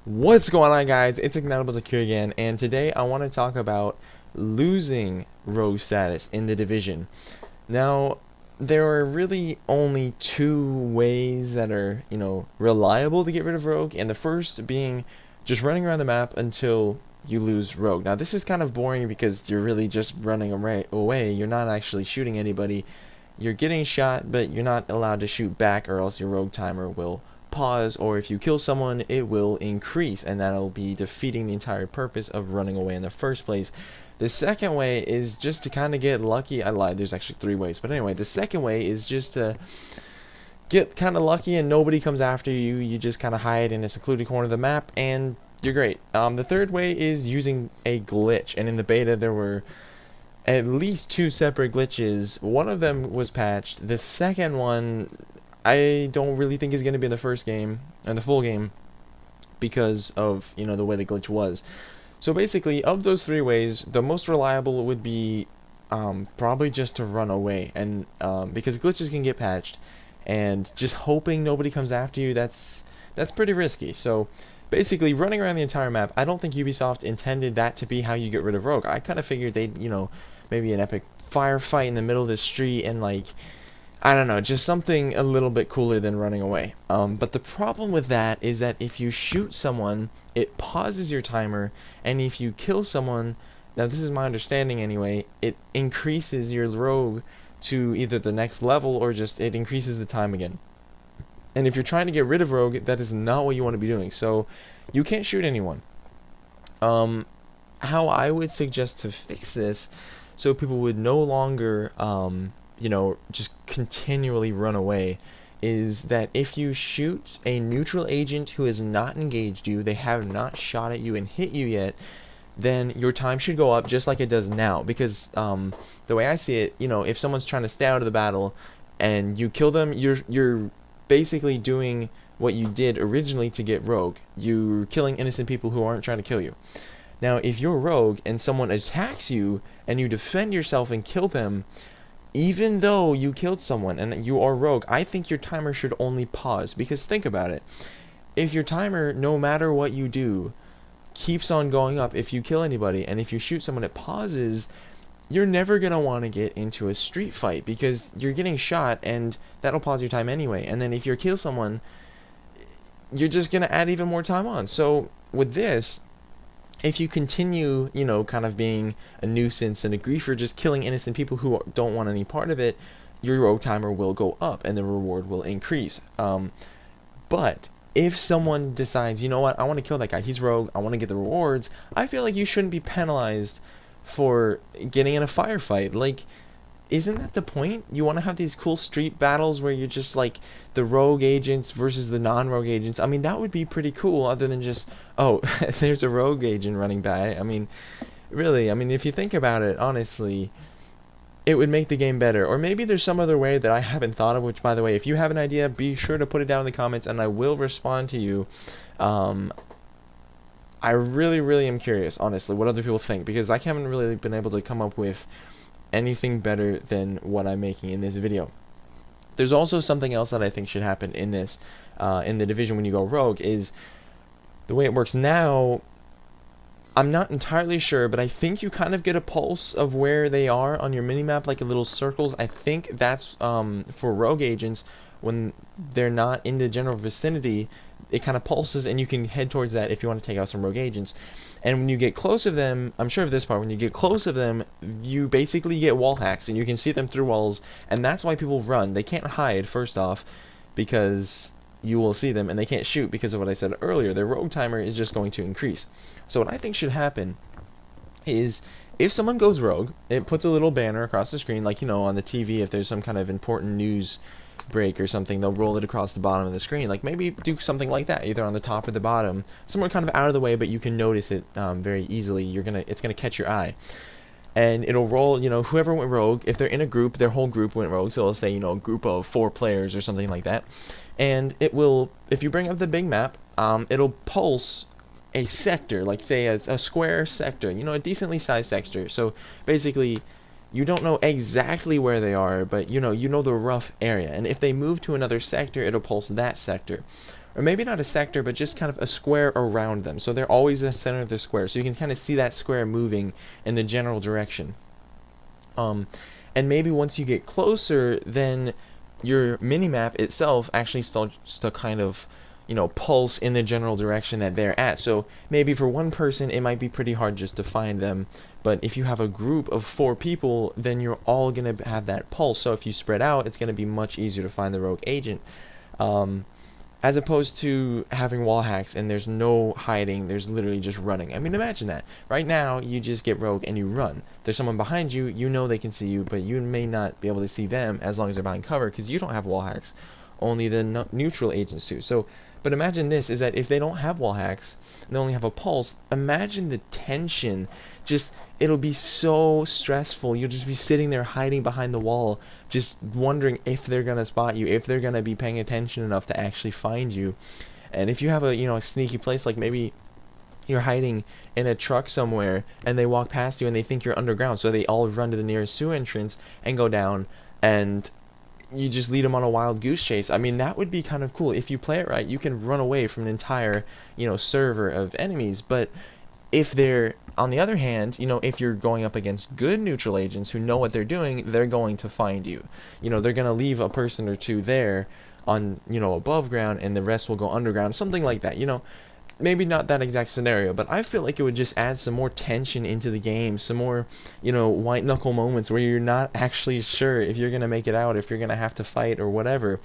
What's going on, guys? It's Ignitable Secure again, and today I want to talk about losing rogue status in the division. Now, there are really only two ways that are, reliable to get rid of rogue, and the first being just running around the map until you lose rogue. Now, this is kind of boring because you're really just running away. You're not actually shooting anybody. You're getting shot, but you're not allowed to shoot back, or else your rogue timer will pause, or if you kill someone it will increase, and that'll be defeating the entire purpose of running away in the first place. The second way is just to kind of get lucky. I lied, there's actually three ways, but anyway, the second way is just to get kind of lucky and nobody comes after you. You just kind of hide in a secluded corner of the map and you're great. The third way is using a glitch, and in the beta there were at least two separate glitches. One of them was patched. The second one I don't really think is going to be in the first game and the full game because of the way the glitch was. So basically, of those three ways, the most reliable would be probably just to run away, and because glitches can get patched, and just hoping nobody comes after you, that's pretty risky. So basically, running around the entire map, I don't think Ubisoft intended that to be how you get rid of rogue. I kind of figured they'd maybe an epic firefight in the middle of the street, and like, I don't know, just something a little bit cooler than running away. But the problem with that is that if you shoot someone, it pauses your timer, and if you kill someone, now this is my understanding anyway, it increases your rogue to either the next level or just it increases the time again. And if you're trying to get rid of rogue, that is not what you want to be doing. So you can't shoot anyone. How I would suggest to fix this, so people would no longer just continually run away, is that if you shoot a neutral agent who has not engaged you, they have not shot at you and hit you yet, then your time should go up just like it does now. Because the way I see it, if someone's trying to stay out of the battle and you kill them, you're basically doing what you did originally to get rogue. You're killing innocent people who aren't trying to kill you. Now, if you're rogue and someone attacks you and you defend yourself and kill them, even though you killed someone and you are rogue, I think your timer should only pause. Because think about it. If your timer, no matter what you do, keeps on going up if you kill anybody, and if you shoot someone it pauses, you're never going to want to get into a street fight because you're getting shot and that'll pause your time anyway. And then if you kill someone, you're just going to add even more time on. So with this, if you continue, kind of being a nuisance and a griefer, just killing innocent people who don't want any part of it, your rogue timer will go up and the reward will increase. But if someone decides, you know what, I want to kill that guy, he's rogue, I want to get the rewards, I feel like you shouldn't be penalized for getting in a firefight. Like, isn't that the point? You want to have these cool street battles where you're just like the rogue agents versus the non-rogue agents. I mean, that would be pretty cool, other than just, oh, there's a rogue agent running by. I mean, really, if you think about it, honestly, it would make the game better. Or maybe there's some other way that I haven't thought of, which, by the way, if you have an idea, be sure to put it down in the comments and I will respond to you. I really, really am curious, honestly, what other people think, because I haven't really been able to come up with anything better than what I'm making in this video. There's also something else that I think should happen in this, in the division when you go rogue, is the way it works now. I'm not entirely sure, but I think you kind of get a pulse of where they are on your minimap, like a little circles. I think that's for rogue agents. When they're not in the general vicinity, it kind of pulses and you can head towards that if you want to take out some rogue agents. And when you get close of them, I'm sure of this part, when you get close of them, you basically get wall hacks and you can see them through walls, and that's why people run. They can't hide, first off, because you will see them, and they can't shoot because of what I said earlier. Their rogue timer is just going to increase. So what I think should happen is, if someone goes rogue, it puts a little banner across the screen, like, on the TV, if there's some kind of important news break or something, they'll roll it across the bottom of the screen. Like, maybe do something like that, either on the top or the bottom, somewhere kind of out of the way, but you can notice it very easily. It's gonna catch your eye, and it'll roll, whoever went rogue. If they're in a group, their whole group went rogue, so it'll say, a group of 4 players or something like that. And it will, if you bring up the big map, it'll pulse a sector, like say a square sector, a decently sized sector. So basically, you don't know exactly where they are, but you know the rough area. And if they move to another sector, it'll pulse that sector. or maybe not a sector, but just kind of a square around them. So they're always in the center of the square. So you can kind of see that square moving in the general direction. And maybe once you get closer, then your minimap itself actually starts to kind of, pulse in the general direction that they're at. So maybe for one person, it might be pretty hard just to find them. But if you have a group of 4 people, then you're all going to have that pulse. So if you spread out, it's going to be much easier to find the rogue agent. As opposed to having wall hacks and there's no hiding, there's literally just running. I mean, imagine that. Right now, you just get rogue and you run. There's someone behind you, you know they can see you, but you may not be able to see them as long as they're behind cover because you don't have wall hacks. Only the neutral agents do. So, but imagine this, is that if they don't have wall hacks, and they only have a pulse, imagine the tension. It'll be so stressful. You'll just be sitting there hiding behind the wall, just wondering if they're gonna spot you, if they're gonna be paying attention enough to actually find you. And if you have a sneaky place, like maybe you're hiding in a truck somewhere and they walk past you and they think you're underground, so they all run to the nearest sewer entrance and go down, and you just lead them on a wild goose chase. I mean, that would be kind of cool. If you play it right, you can run away from an entire server of enemies. But if they're, on the other hand, if you're going up against good neutral agents who know what they're doing, they're going to find you. They're going to leave a person or two there on, above ground, and the rest will go underground, something like that. Maybe not that exact scenario, but I feel like it would just add some more tension into the game, some more, white knuckle moments where you're not actually sure if you're going to make it out, if you're going to have to fight or whatever.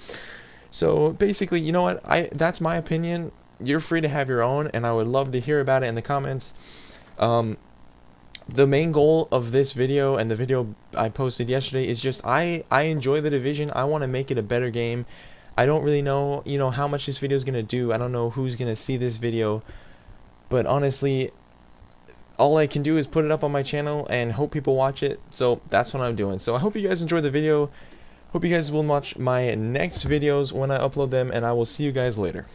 So basically, you know what, that's my opinion. You're free to have your own, and I would love to hear about it in the comments. The main goal of this video and the video I posted yesterday is just I enjoy The Division. I want to make it a better game. I don't really know, how much this video is going to do. I don't know who's going to see this video. But honestly, all I can do is put it up on my channel and hope people watch it. So that's what I'm doing. So I hope you guys enjoyed the video. Hope you guys will watch my next videos when I upload them, and I will see you guys later.